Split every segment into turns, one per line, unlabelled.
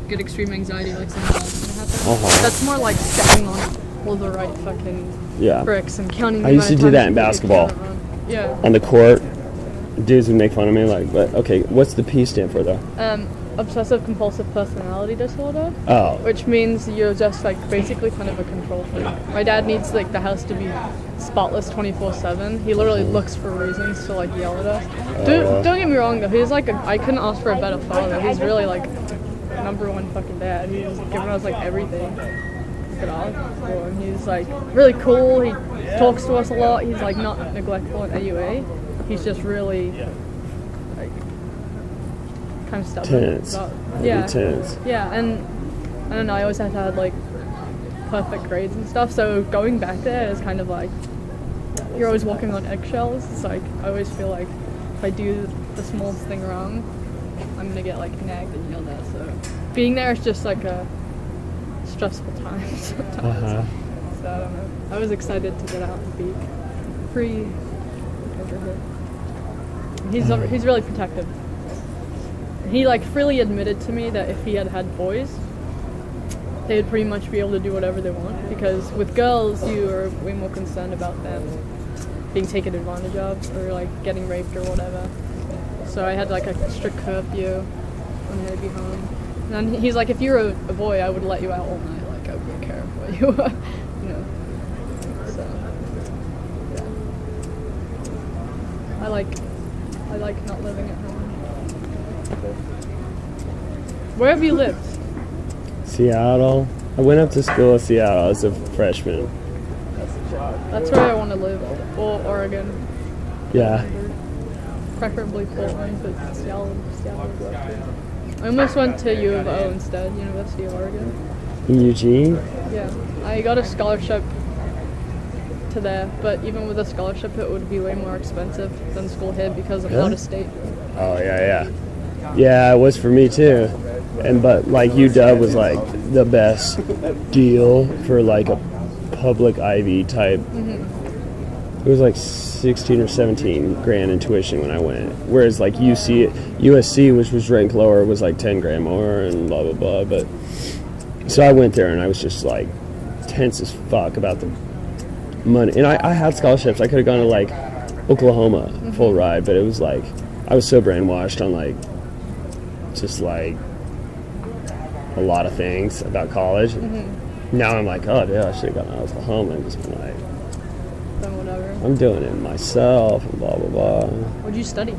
get extreme anxiety like something else gonna happen. That's more like stepping on all the right fucking bricks and counting.
I used to do that in basketball.
Yeah.
On the court, dudes would make fun of me like, but okay, what's the P stand for though?
Obsessive compulsive personality disorder.
Oh.
Which means you're just like basically kind of a control freak. My dad needs like the house to be spotless 24/7. He literally looks for reasons to like yell at us. Don't get me wrong though, he's like I couldn't ask for a better father. He's really like #1 fucking dad. He's giving us like everything we could ask for, and he's like really cool. He talks to us a lot. He's like not neglectful in AUA. He's just really like kind of stubborn.
Tense.
Tense. Yeah, and I don't know, I always had to have like perfect grades and stuff, so going back there is kind of like you're always walking on eggshells. It's like I always feel like if I do the smallest thing wrong, I'm gonna get like nagged and yelled at. So being there is just like a stressful time sometimes. So I don't know. I was excited to get out and be free over here. He's really protective. He like freely admitted to me that if he had had boys, they would pretty much be able to do whatever they want, because with girls you are way more concerned about them being taken advantage of or like getting raped or whatever. So I had like a strict curfew when I'd be home. And he's like, if you're a boy, I would let you out all night. Like I wouldn't care what you were, you know. So yeah, I like not living at home. Where have you lived?
Seattle. I went up to school in Seattle as a freshman.
That's where I want to live. Or Oregon.
Yeah.
Preferably Portland, but Seattle would work too. I almost went to U of O instead, University of Oregon.
In Eugene?
Yeah. I got a scholarship to there, but even with a scholarship it would be way more expensive than school here because I'm out of state.
Oh, yeah. Yeah, it was for me too. But like UW was like the best deal for like a public Ivy type. It was like 16 or 17 grand in tuition when I went. Whereas like USC, which was ranked lower, was like 10 grand more and blah, blah, blah. But so I went there and I was just like tense as fuck about the money. And I had scholarships. I could have gone to like Oklahoma full ride, but it was like, I was so brainwashed on like, just like a lot of things about college. Now I'm like, oh yeah, I should have gone to Oklahoma and just been like,
then whatever.
I'm doing it myself and blah blah blah.
What'd you study?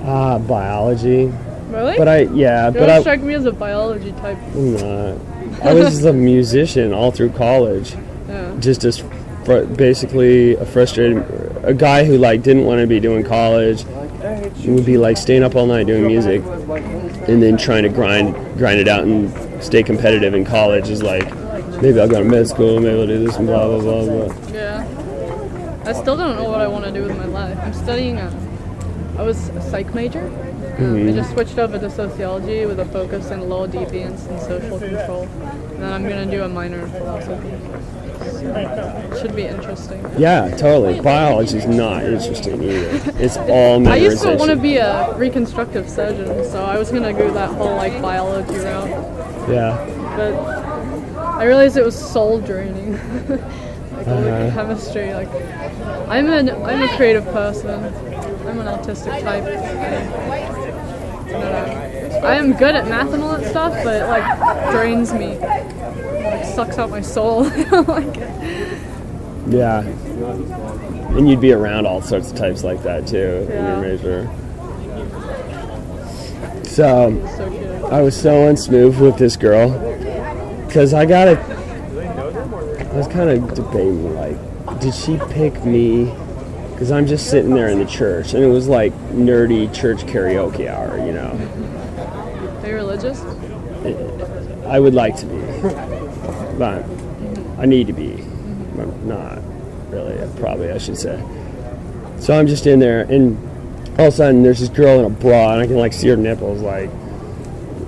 Biology.
Really?
But
you don't strike me as a biology type.
I'm not. I was a musician all through college.
Yeah.
Just as basically a guy who like didn't want to be doing college. He would be like staying up all night doing music and then trying to grind it out and stay competitive in college is like, maybe I'll go to med school, maybe I'll do this and blah, blah, blah, blah.
Yeah. I still don't know what I want to do with my life. I'm studying, I was a psych major. I just switched over to sociology with a focus in law, deviance, and social control. And then I'm going to do a minor in philosophy. So, should be interesting.
Yeah, totally. Biology's not interesting either. It's all memorization.
I used to want to be a reconstructive surgeon, so I was going to go that whole like biology route.
Yeah.
But I realized it was soul draining. Like all the chemistry, like I'm a creative person. I'm an autistic type. I don't know. I am good at math and all that stuff, but it like drains me. It, like sucks out my soul. I don't like it.
Yeah. And you'd be around all sorts of types like that too in your major. So I was so unsmooth with this girl because I was kind of debating, like, did she pick me? Because I'm just sitting there in the church, and it was like nerdy church karaoke hour, you know.
Are you religious?
I would like to be, but I need to be. I'm not really, probably I should say. So I'm just in there, and all of a sudden there's this girl in a bra, and I can like see her nipples, like,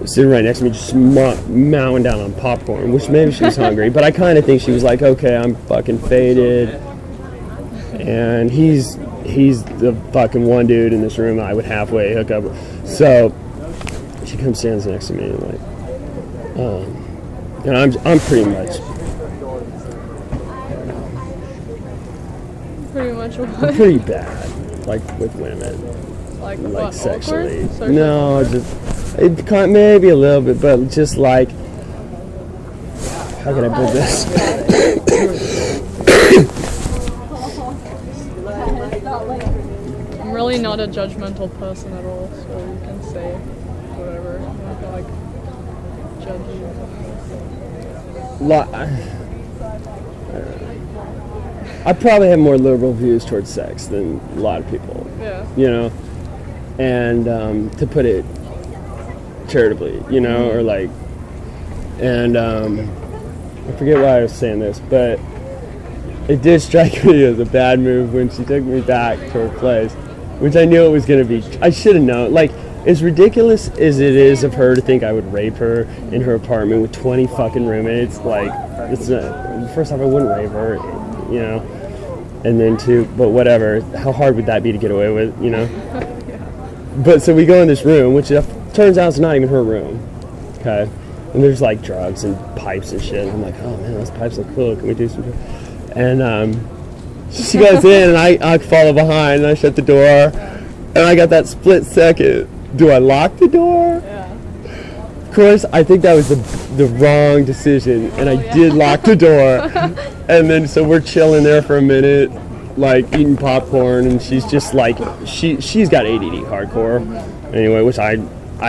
sitting right next to me, just mowing down on popcorn, which maybe she was hungry, but I kind of think she was like, okay, I'm fucking faded, and he's the fucking one dude in this room I would halfway hook up with. So she comes stands next to me and like, And I'm pretty much
what?
pretty bad, like with women,
Like
like
what,
sexually.
awkward?
No, just maybe a little bit, but just like, how can I put this?
I'm really not a judgmental person at all, so you can say whatever. I'm not gonna like judge you.
I probably have more liberal views towards sex than a lot of people.
Yeah.
You know, and to put it charitably, you know, or like, and I forget why I was saying this, but it did strike me as a bad move when she took me back to her place, which I knew it was going to be. I should have known. Like, as ridiculous as it is of her to think I would rape her in her apartment with 20 fucking roommates, like, it's not, first off, I wouldn't rape her, you know, and then two, but whatever, how hard would that be to get away with, you know?
Yeah.
But so we go in this room, which turns out it's not even her room, okay? And there's like drugs and pipes and shit, and I'm like, oh man, those pipes look cool, can we do some? And she goes in, and I follow behind, and I shut the door, and I got that split second. Do I lock the door?
Yeah.
Of course, I think that was the wrong decision, and I did lock the door. And then so we're chilling there for a minute, like eating popcorn, and she's just like, she's got ADD hardcore, anyway, which I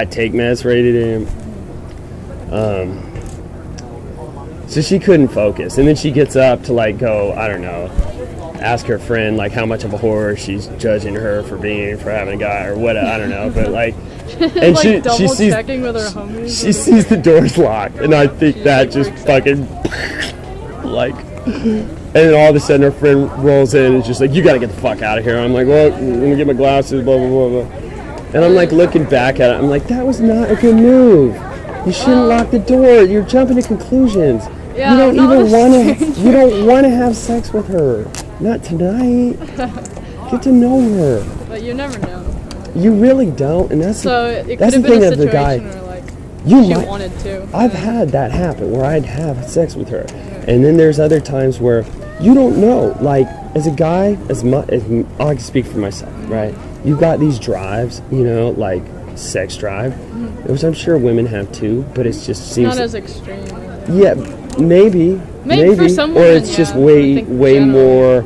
take meds for ADD. So she couldn't focus, and then she gets up to like go, I don't know, ask her friend like how much of a whore she's judging her for having a guy or what, I don't know, but like, and
like
she sees
checking with her homies.
she sees the doors locked, and I think that just fucking like, and then all of a sudden her friend rolls in and is just like, you gotta get the fuck out of here. I'm like, well, let me get my glasses, blah blah blah blah, and I'm like looking back at it, I'm like, that was not a good move. You shouldn't lock the door. You're jumping to conclusions.
Yeah,
you don't even want to. You don't want to have sex with her. Not tonight. Get to know her.
But you never know.
You really don't, and that's
So it could
that's
have
the
been
thing
a
of the guy.
situation where like
You
she
might,
wanted to.
I've had that happen where I'd have sex with her, and then there's other times where you don't know. Like as a guy, as I can speak for myself, right? You've got these drives, you know, like sex drive, which I'm sure women have too, but it just seems
not as extreme.
Yeah, maybe
for some
or
women,
it's just
yeah, I
way
think
more.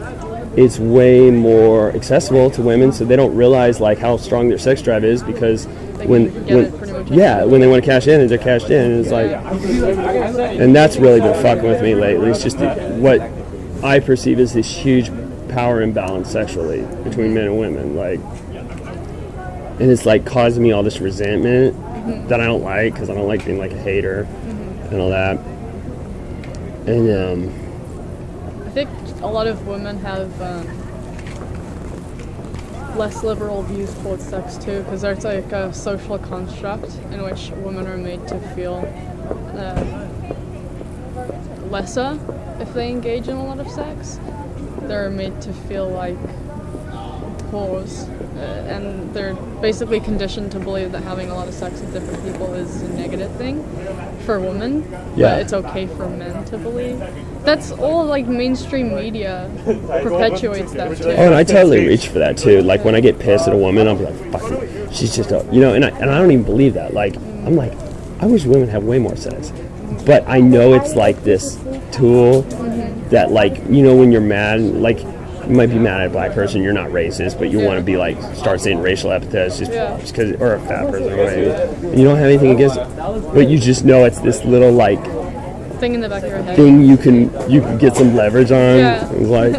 It's way more accessible to women, so they don't realize like how strong their sex drive is because when
it pretty much
when they want to cash in, they're cashed in, and it's like, and that's really been fucking with me lately. It's just what I perceive as this huge power imbalance sexually between men and women, like, and it's like causing me all this resentment that I don't like because I don't like being like a hater and all that. And
I think a lot of women have less liberal views towards sex too, because there's like a social construct in which women are made to feel lesser if they engage in a lot of sex. They're made to feel like whores, and they're basically conditioned to believe that having a lot of sex with different people is a negative thing for women, but it's okay for men to believe. That's all like mainstream media perpetuates that too.
oh, and I totally reach for that too. Like when I get pissed at a woman, I'll be like, "Fucking, she's just a," you know, and I don't even believe that. Like I'm like, I wish women have way more sex, but I know it's like this tool that, like, you know, when you're mad, like you might be mad at a black person, you're not racist, but you want to be like start saying racial epithets just because, or a fat person, or whatever. And you don't have anything against it, but you just know it's this little like
Thing in the back of your head.
thing you can get some leverage on.
Yeah.
It's like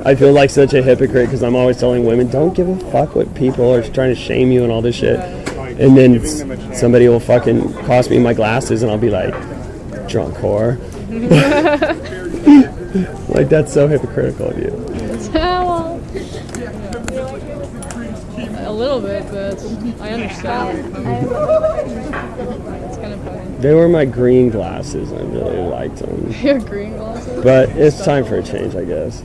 I feel like such a hypocrite because I'm always telling women, don't give a fuck what people are trying to shame you and all this shit, and then somebody will fucking cost me my glasses and I'll be like, drunk whore. Like that's so hypocritical of you.
Well, a little bit, but I understand where you're coming from. It's kind of funny.
They were my green glasses. I really liked them.
Your green glasses?
But it's time for a change, I guess.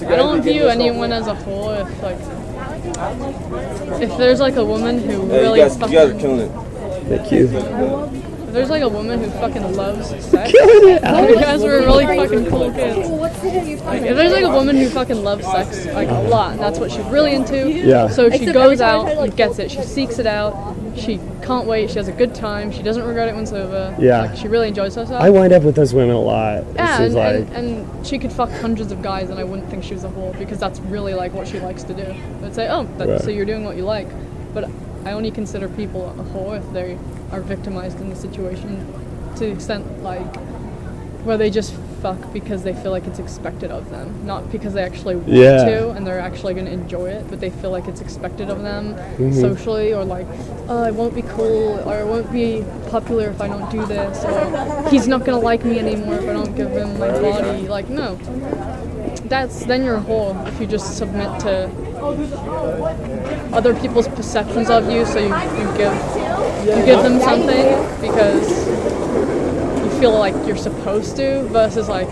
I don't view anyone as a whole if like if there's like a woman who
Hey,
really
you guys are killing it.
Thank you.
if there's like a woman who fucking loves sex,
Killing it.
you guys were really fucking cool kids. Like, if there's like a woman who fucking loves sex like a lot, and that's what she's really into.
Yeah.
So she goes out and gets it. She seeks it out. She can't wait. She has a good time. She doesn't regret it when it's over.
Yeah.
Like, she really enjoys herself.
I wind up with those women a lot.
Yeah,
This is
and she could fuck hundreds of guys, and I wouldn't think she was a whore because that's really like what she likes to do. I'd say, oh,
Right.
so you're doing what you like, but I only consider people a whore if they are victimized in the situation to the extent like where they just fuck because they feel like it's expected of them, not because they actually want to and they're actually going to enjoy it, but they feel like it's expected of them socially, or like, oh, I won't be cool, or I won't be popular if I don't do this, or he's not going to like me anymore if I don't give him my body. Like, no, then you're a whore if you just submit to other people's perceptions of you, so you give them something because you feel like you're supposed to, versus like,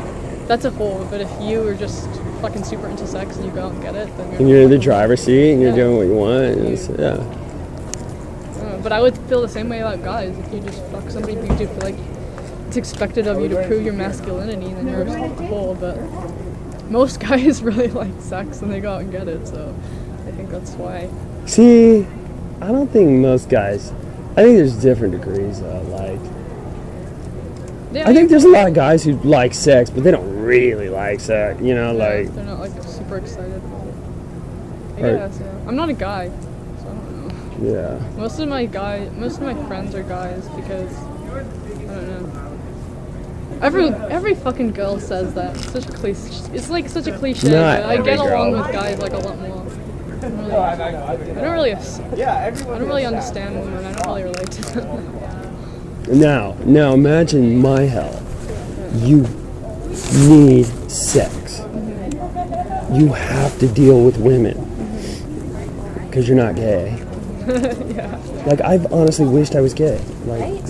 that's a whore. But if you are just fucking super into sex and you go out and get it, then
and you're in the driver's seat and you're doing what you want. And it's,
but I would feel the same way about guys. If you just fuck somebody because you feel like it's expected of you to prove your masculinity, then you're a whore. But most guys really like sex and they go out and get it, so I think that's why.
See, I don't think most guys. I think there's different degrees though. Like,
Yeah,
I think there's a lot of guys who like sex, but they don't really like sex. You know, like
they're not like super excited about it. I
Right.
guess, yeah. I'm not a guy, so I don't know.
yeah.
Most of my friends are guys because I don't know. Every fucking girl says that. It's such a cliche. It's like such a cliche.
Not
But I get
every
along
girl.
with guys like a lot more. I don't really understand women. I don't really relate to them.
Now imagine my hell. You need sex. You have to deal with women because you're not gay.
Yeah.
Like, I've honestly wished I was gay. Like,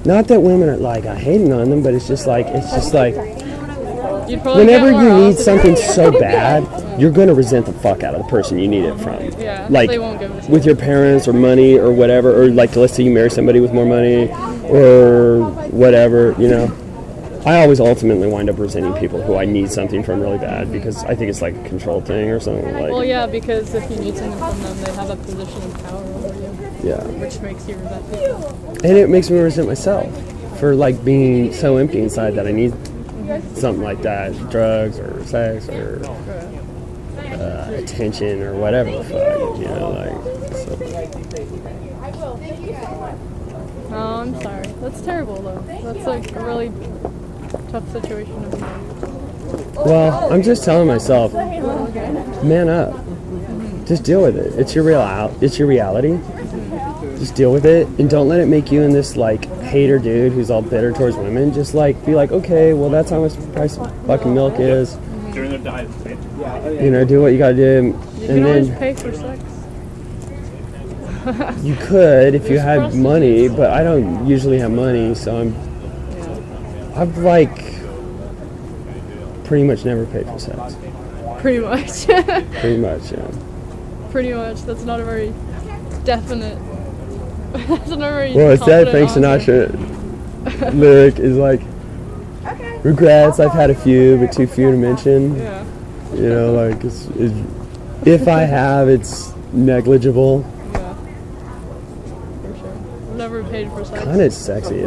not that women are like hating on them, but it's just like
You'd probably
whenever
get more
you
off
need
if-
something so bad, you're gonna resent the fuck out of the person you need it from.
Yeah,
Like,
they won't give it to
with your parents or money or whatever, or like, let's say you marry somebody with more money or whatever, you know. I always ultimately wind up resenting people who I need something from really bad because I think it's like a control thing or something. Like,
Well, yeah, because if you need something from them, they have a position of power over you,
yeah.
which makes you resent people.
And it makes me resent myself for like being so empty inside that I need something like that, drugs or sex or attention or whatever the fuck, you know, like. So.
Oh, I'm sorry. That's terrible, though. That's like a really tough situation to be in.
Well, I'm just telling myself, man up. Just deal with it. It's your reality. Just deal with it, and don't let it make you in this like hater dude who's all bitter towards women. Just like be like, okay, well that's how much the price of fucking milk is.
During their diet.
You know, do what you gotta do,
You
and
can always
then
pay for sex.
you could if you had money, but I don't usually have money, so I've like pretty much never paid for sex.
Pretty much.
Pretty much, yeah.
Pretty much. That's not a very definite. That's not a very.
Well, it's that Frank
confident
Sinatra lyric is like, regrets, I've had a few, but too few to mention.
answer. Yeah.
You know, like, it's, if I have, it's negligible.
Yeah. For sure. I've never paid for sex.
Kind of sexy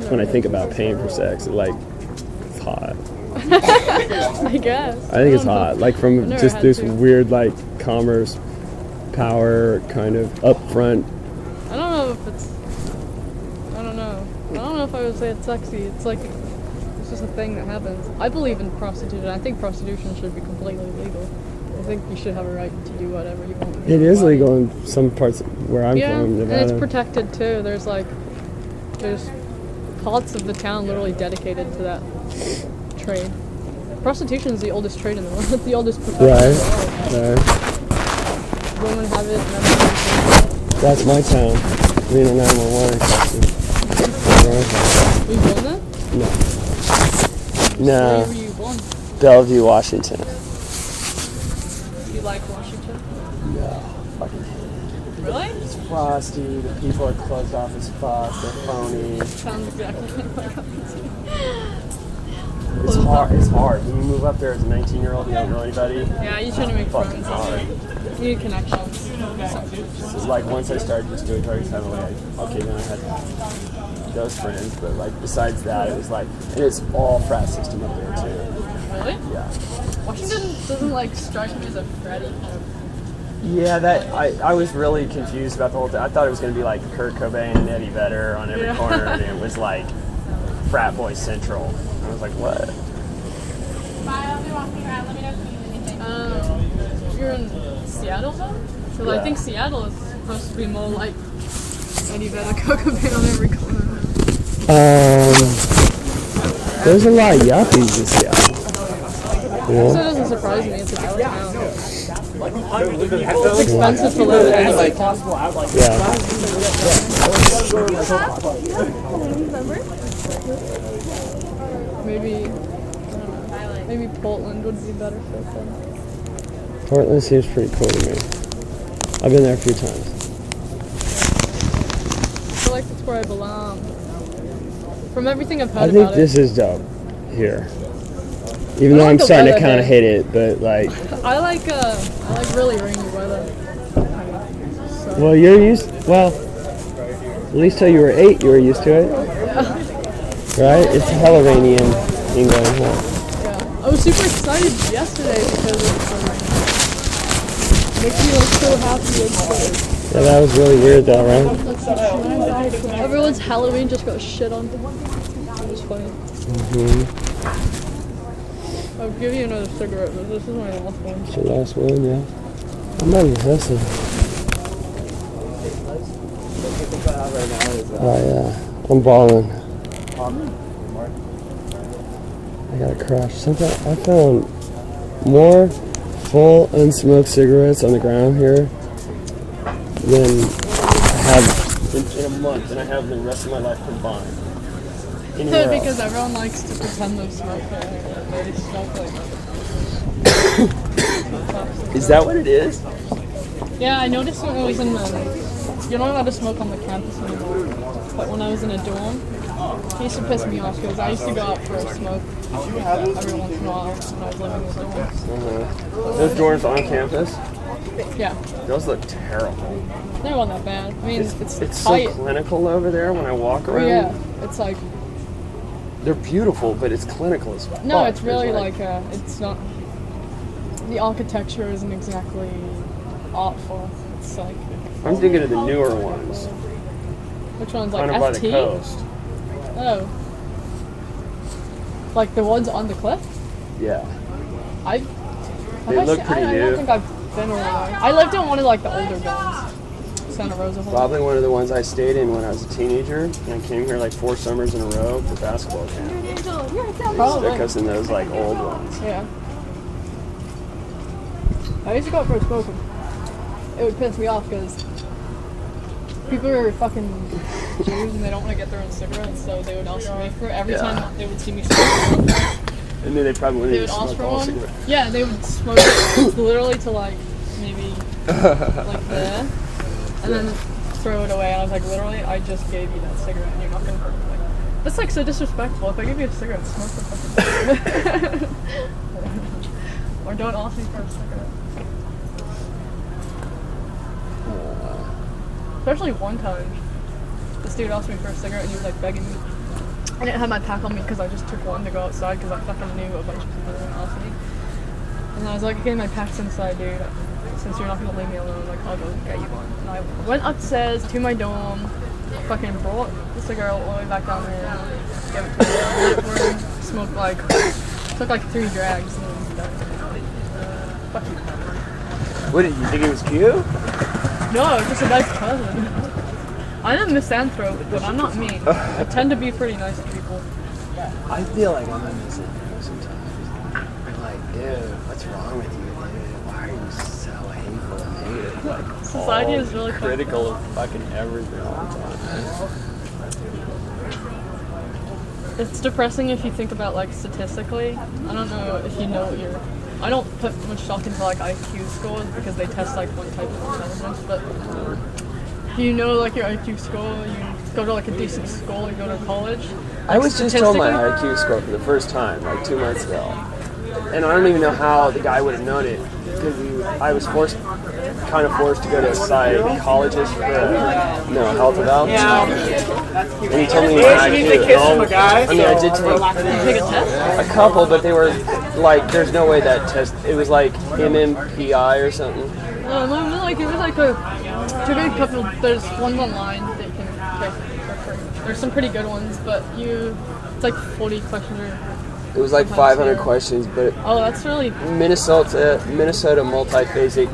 when I think about paying for sex. Like, it's hot.
I guess.
I think it's hot. Like, from
I've never
just
had
this
to.
weird, like, commerce, power, kind of upfront.
I don't know if it's. I don't know. I don't know if I would say it's sexy. It's like. It's just a thing that happens. I believe in prostitution. I think prostitution should be completely legal. I think you should have a right to do whatever you want. with
It
your
is
body.
legal in some parts where I'm
Yeah,
from,
and
Nevada.
it's protected too. There's parts of the town literally dedicated to that trade. Prostitution is the oldest trade in the world. It's the oldest profession in the world.
Right.
Women have it. Men have it.
That's my town. Reno 911 question.
Were you born there? Where
No,
were you born?
Bellevue, Washington.
You like Washington?
No, fucking hate it.
Really?
It's frosty. The people are closed off as fuck. They're phony.
Sounds exactly like
It's hard. It's hard. When you move up there as a 19-year-old, you don't know anybody.
Yeah, you shouldn't make
Fucking
friends.
hard.
You need connections.
So like once I started just doing target time, okay, then I had those friends, but like besides that, it was like, and it's all frat system up there too.
Really?
Yeah.
Washington doesn't like strike me as a fratty kind of.
Yeah, that I was really confused about the whole thing. I thought it was going to be like Kurt Cobain and Eddie Vedder on every corner, and it was like frat boy central. I was like, what?
You're in Seattle though? Because I think Seattle is supposed to be more like Eddie Vedder, Kurt Cobain on every corner.
There's a lot of yuppies in Seattle.
So it doesn't surprise me. It's a different town. It's expensive to live in.
Yeah.
Maybe, I don't know. Maybe Portland would be better fit then.
Portland seems pretty cool to me. I've been there a few times.
I feel like that's where I belong. From everything I've heard
I
about
think
it.
this is dope here. Even though I'm starting to kind of hate it, but like.
I like really rainy weather. So.
Well, you're used. Well, at least till you were 8, you were used to it, right? It's hella rainy in England. Huh?
Yeah, I was super excited yesterday because it was so rainy. Makes me like so happy.
Yeah, that was really weird though, right?
Everyone's Halloween just got shit on. It was funny. I'll give you another cigarette, but this is my last one.
It's your last one, yeah. I'm not even hustling. Oh yeah, I'm balling. I got a crush. Something I found more full unsmoked cigarettes on the ground here than I have in a month, and I have the rest of my life combined.
Because everyone likes to pretend they smoke they smoke like.
Is that what it is?
Yeah, I noticed when I was in you're not allowed to smoke on the campus anymore. But when I was in a dorm, it used to piss me off because I used to go out for a smoke every once in a while when I was living in the dorms.
Those dorms on campus?
Yeah.
Those look terrible.
They weren't that bad. I mean, it's
so
tight.
clinical over there when I walk around.
Yeah, it's like.
They're beautiful, but it's clinical as fuck.
No, it's really like it's not. The architecture isn't exactly artful. It's like.
I'm thinking of the newer ones.
Which ones, like
Kind of by
FT?
the coast.
Oh. Like the ones on the cliff?
Yeah.
They
look pretty
I
new.
don't think I've been over there. I lived in one of like the older buildings. Santa Rosa.
Probably one of the ones I stayed in when I was a teenager, and I came here like 4 summers in a row for basketball camp.
Probably.
Because in those like old ones.
Yeah. I used to go out for a smoke. It would piss me off because people are fucking Jews and they don't want to get their own cigarettes, so they would ask me for every time they would see me smoke.
And then they probably wouldn't
They
even
would ask
smoke
for
all
one.
cigarettes.
Yeah, they would smoke it literally to like maybe like there, and then throw it away. And I was like, literally, I just gave you that cigarette, and you're not gonna. Like, that's like so disrespectful. If I give you a cigarette, smoke the fucking cigarette. Or don't ask me for a cigarette. Especially one time, this dude asked me for a cigarette and he was like begging me. I didn't have my pack on me because I just took one to go outside because I fucking knew a bunch of people were gonna ask me. And I was like, okay, my pack's inside, dude. Since you're not gonna leave me alone, like I'll go get you one. And I went upstairs to my dorm, fucking brought the cigarette all the way back down there, gave it to me, lit it, smoked like, took like 3 drags and then fuck you.
What did you think it was cute?
No, just a nice cousin. I'm a misanthrope, but I'm not mean. I tend to be pretty nice to people.
I feel like I'm a misanthrope sometimes. I'm like, dude, what's wrong with you, dude? Why are you so hateful and negative? Like,
Society is really
critical of fucking everything all the time.
It's depressing if you think about like statistically. I don't know if you know what you're I don't put much stock into like IQ scores because they test like one type of intelligence, but you know like your IQ score, you go to like a decent school, you go to college.
I was just told my IQ score for the first time like 2 months ago, and I don't even know how the guy would have known it because I was forced to go to a psychologist for health eval.
Yeah.
And he told me my IQ. I mean, I did
Take a test?
a couple, but they were like, there's no way that test. It was like MMPI or something.
No, like it was like took a couple. There's ones online that you can take for free. There's some pretty good ones, but it's like 40 questions or.
It was like 500 questions, but
oh, that's really
Minnesota multiphasic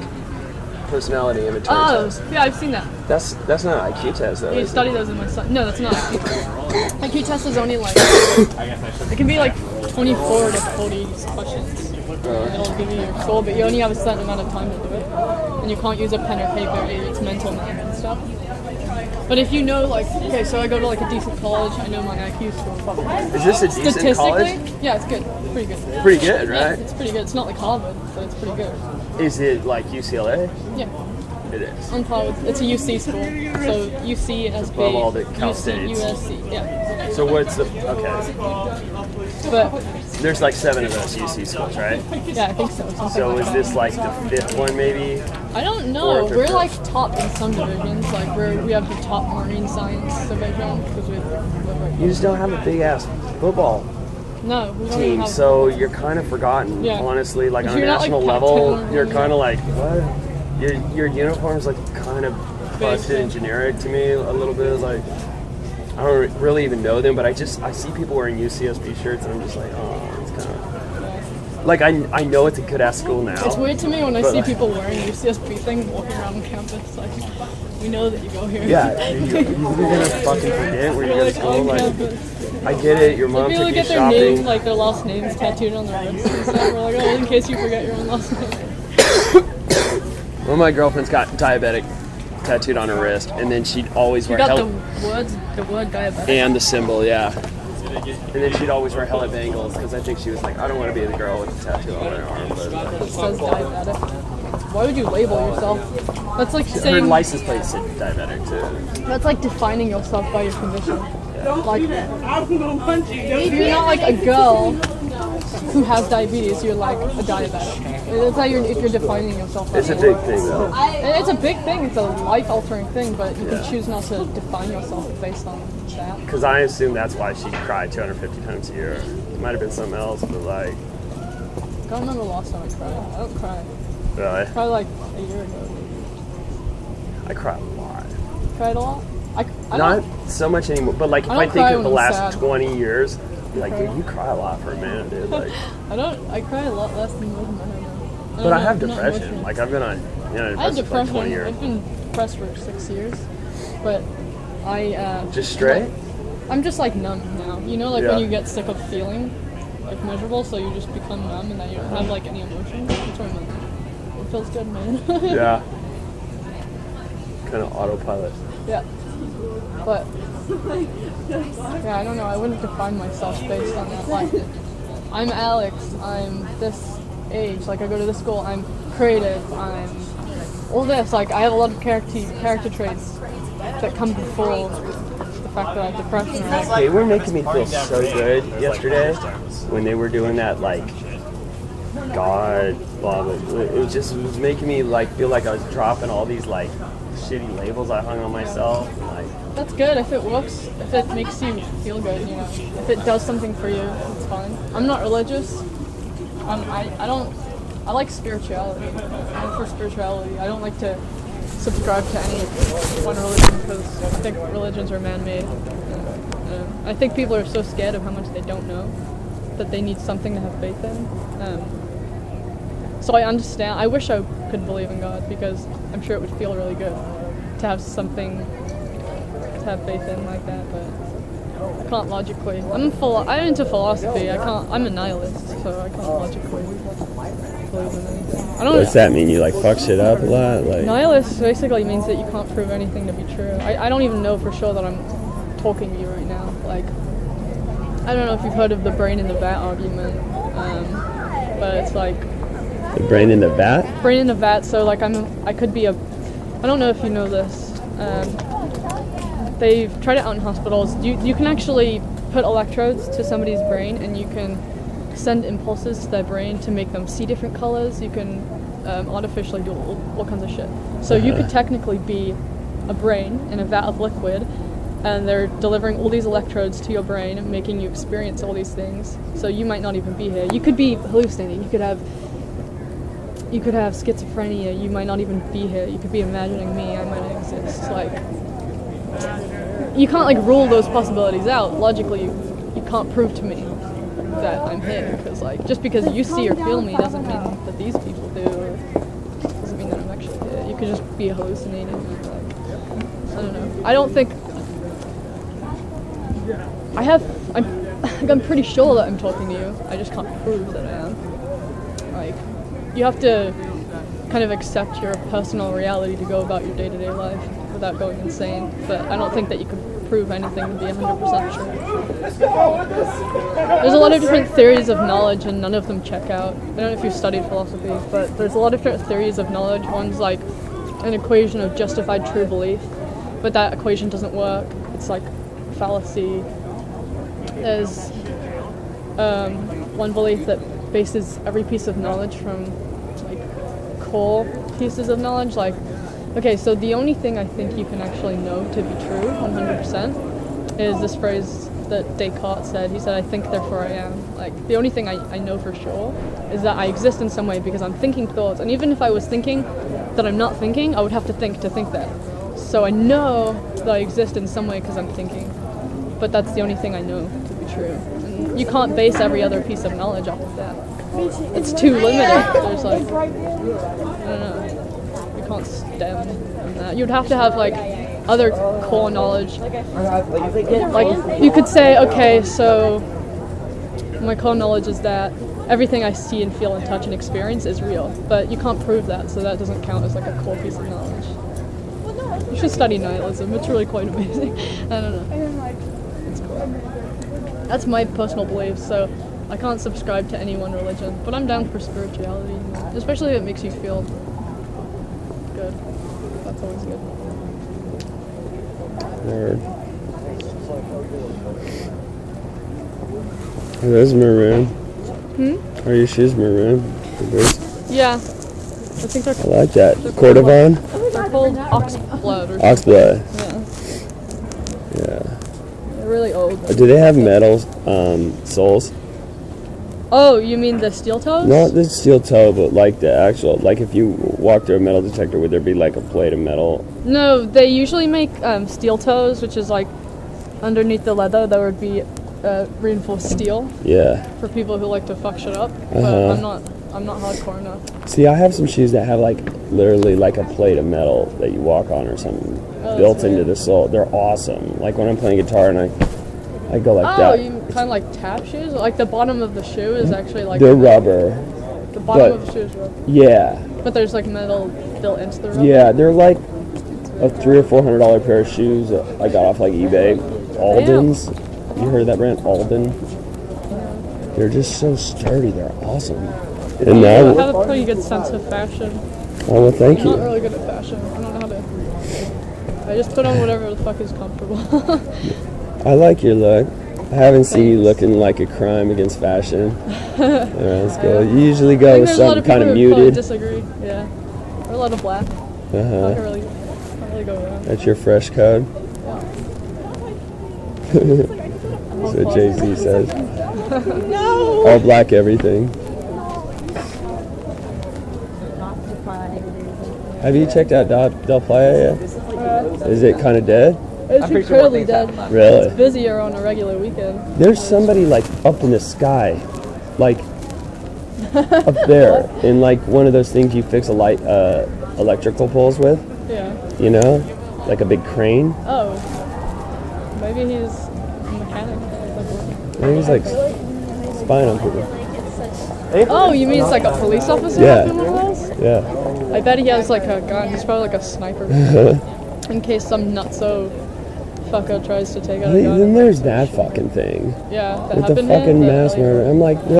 personality inventory.
Oh,
test.
yeah, I've seen that.
That's not an IQ test though.
You
Is
study
it?
those in my son. No, that's not IQ test. IQ test is only like it can be like 24 to 40 questions. It'll give you your score, but you only have a certain amount of time to do it, and you can't use a pen or paper. It's mental math and stuff. But if you know, like, okay, so I go to like a decent college, I know my IQ score.
Is this a decent
Statistically,
college?
yeah, it's good. It's pretty good.
Pretty good, right?
Yeah, it's pretty good. It's not like Harvard, but it's pretty good.
Is it like UCLA?
Yeah.
It is.
On par with, it's a UC school, so UC, SB,
Above all the Cal
UC,
States.
USC, yeah.
So what's the okay?
But
There's like 7 of those UC schools, right?
yeah, I think so.
So is this like the 5th one, maybe?
I don't know.
Fourth or
We're
fifth?
like top in some divisions. Like we have the top marine science division because we live right
You just don't have a big ass football
No, we don't even
team,
have.
so you're kind of forgotten.
Yeah.
Honestly, like on a
You're not, like,
national
Pac-10
level,
or
you're
anything.
kind of like what? Your uniform's like kind of busted and generic to me a little bit. Like I don't really even know them, but I see people wearing UCSB shirts, and I'm just like, oh, it's kind of like I know it's a good ass school now.
It's weird to me when I
But,
see
like-
people wearing UCSB things walking around campus. Like we know that you go here.
Yeah, you're gonna fucking forget where you go to
You're like
school.
on
Like,
campus.
I get it. Your
Some
mom
people
took you
get their names,
shopping.
like their last names tattooed on their wrists and stuff. We're like, oh, in case you forget your own last name.
Well, my girlfriend's got diabetic tattooed on her wrist, and then she'd always
You
wear
got the word diabetic.
and the symbol, yeah. And then she'd always wear hella bangles because I think she was like, I don't want to be the girl with the tattoo on my arm. But
It says diabetic. Why would you label yourself? That's like
her
saying
license plate said diabetic too.
that's like defining yourself by your condition. Like if you're not like a girl who has diabetes, you're like a diabetic. That's how if you're defining yourself.
It's a big thing though.
It's a big thing. It's a life-altering thing, but you can choose not to define yourself based on that.
Because I assume that's why she cried 250 times a year. It might have been something else, but like,
I don't remember the last time I cried. I don't cry.
really,
Probably like a year ago.
I cry a lot.
Cried a lot. I
Not
don't,
so much anymore, but like if
I
I
don't
think
cry
of the
when I'm
last
sad.
20 years, like, dude, you cry a lot for a man, dude. Like,
I cry a lot less than most men I know.
but I have
I'm not
depression.
emotional.
Like, I've been on
I had
antidepressants for like 20
depression.
years.
I've been depressed for 6 years, but I
Just straight?
I'm just like numb now. You know, like
Yeah.
when you get sick of feeling like miserable, so you just become numb and then you don't have like any emotion. That's what I meant. It feels good, man.
Yeah. Kind of autopilot.
Yeah. But yeah, I don't know. I wouldn't define myself based on that. Like, I'm Alex. I'm this age. Like, I go to this school. I'm creative. I'm all this. Like, I have a lot of character traits that come before the fact that I have depression. Or like,
They were making me feel so good yesterday when they were doing that, like, God, blah, blah, blah. It was making me, like, feel like I was dropping all these, like, shitty labels I hung on myself. And, like,
that's good if it works. If it makes you feel good, you know. If it does something for you, it's fine. I'm not religious. I like spirituality. I'm for spirituality. I don't like to subscribe to any one religion because I think religions are man-made. I think people are so scared of how much they don't know that they need something to have faith in. So I understand. I wish I could believe in God because I'm sure it would feel really good to have something to have faith in like that, but I can't logically. I'm into philosophy. I'm a nihilist, so I can't logically believe in anything. I don't.
what's that mean? You, like, fuck shit up a lot? Like,
Nihilist basically means that you can't prove anything to be true. I don't even know for sure that I'm talking to you right now. Like, I don't know if you've heard of the brain in the vat argument, but it's like
Brain in the vat?
Brain in a vat. So like I could be a. I don't know if you know this. They've tried it out in hospitals. You can actually put electrodes to somebody's brain, and you can send impulses to their brain to make them see different colors. You can artificially do all kinds of shit. So you could technically be a brain in a vat of liquid, and they're delivering all these electrodes to your brain and making you experience all these things. So you might not even be here. You could be hallucinating. You could have schizophrenia. You might not even be here. You could be imagining me. I might exist. Like, you can't like rule those possibilities out. Logically, you can't prove to me that I'm here, because like just because you see or feel me doesn't mean that these people do, or doesn't mean that I'm actually here. You could just be hallucinating. Like, I don't know. I don't think I'm pretty sure that I'm talking to you. I just can't prove that I am. Like, you have to kind of accept your personal reality to go about your day-to-day life without going insane. But I don't think that you can prove anything to be 100% true. There's a lot of different theories of knowledge, and none of them check out. I don't know if you've studied philosophy, but there's a lot of different theories of knowledge. One's like an equation of justified true belief, but that equation doesn't work. It's like fallacy. There's one belief that bases every piece of knowledge from like core pieces of knowledge. Like, okay, so the only thing I think you can actually know to be true 100% is this phrase that Descartes said. He said, "I think, therefore I am." Like, the only thing I know for sure is that I exist in some way because I'm thinking thoughts. And even if I was thinking that I'm not thinking, I would have to think that. So I know that I exist in some way because I'm thinking. But that's the only thing I know to be true. And you can't base every other piece of knowledge off of that. It's too limited. There's like, I don't know. You can't stem from that. You'd have to have like other core knowledge. Like, you could say, okay, so my core knowledge is that everything I see and feel and touch and experience is real. But you can't prove that, so that doesn't count as like a core piece of knowledge. You should study nihilism. It's really quite amazing. I don't know. It's cool. That's my personal belief, so I can't subscribe to any one religion, but I'm down for spirituality, especially if it makes you feel good. That's always good.
Nerd. Are those maroon? Are your shoes maroon?
Yeah. I think they're.
I like that. Cordovan?
They're called oxblood or something.
Oxblood.
Yeah.
Yeah.
They're really old.
Do they have metal soles?
Oh, you mean the steel toes?
Not the steel toe, but like the actual, like if you walk through a metal detector, would there be like a plate of metal?
No, they usually make steel toes, which is like underneath the leather there would be reinforced steel.
Yeah.
For people who like to fuck shit up, but I'm not hardcore enough.
See, I have some shoes that have like literally like a plate of metal that you walk on or something built into the sole. They're awesome. Like when I'm playing guitar and I go like that.
Oh, you kind of like tap shoes? Like the bottom of the shoe is actually like...
They're rubber.
The bottom of the shoe is rubber.
Yeah.
But there's like metal built into the rubber?
Yeah, they're like a $300 or $400 pair of shoes that I got off like eBay. Alden's. You heard of that brand? Alden? They're just so sturdy. They're awesome. And
You
now...
have a pretty good sense of fashion.
Oh, well, thank
I'm
you.
not really good at fashion. I don't know how to... I just put on whatever the fuck is comfortable.
I like your look. I haven't seen you looking like a crime against fashion. Alright, let's go. You usually go with something kind of muted.
Disagree, yeah. Or a lot of black. Can't really go around.
That's your fresh code. That's what Jay-Z says.
No!
All black everything. Have you checked out Del Playa yet? Is it kind of dead?
It's incredibly dead.
Really?
It's busier on a regular weekend.
There's somebody like up in the sky, like up there, in like one of those things you fix electrical poles with.
Yeah.
You know, like a big crane.
Oh. Maybe he's a mechanic.
Maybe he's like spying on people.
Oh, you mean it's like a police officer?
Yeah.
Doing one of those?
Yeah.
I bet he has like a gun. He's probably like a sniper. In case some nutso fucker tries to take out a gun.
Then there's that fucking thing.
Yeah, that
with the
happened
fucking
here,
mass murder. I'm like,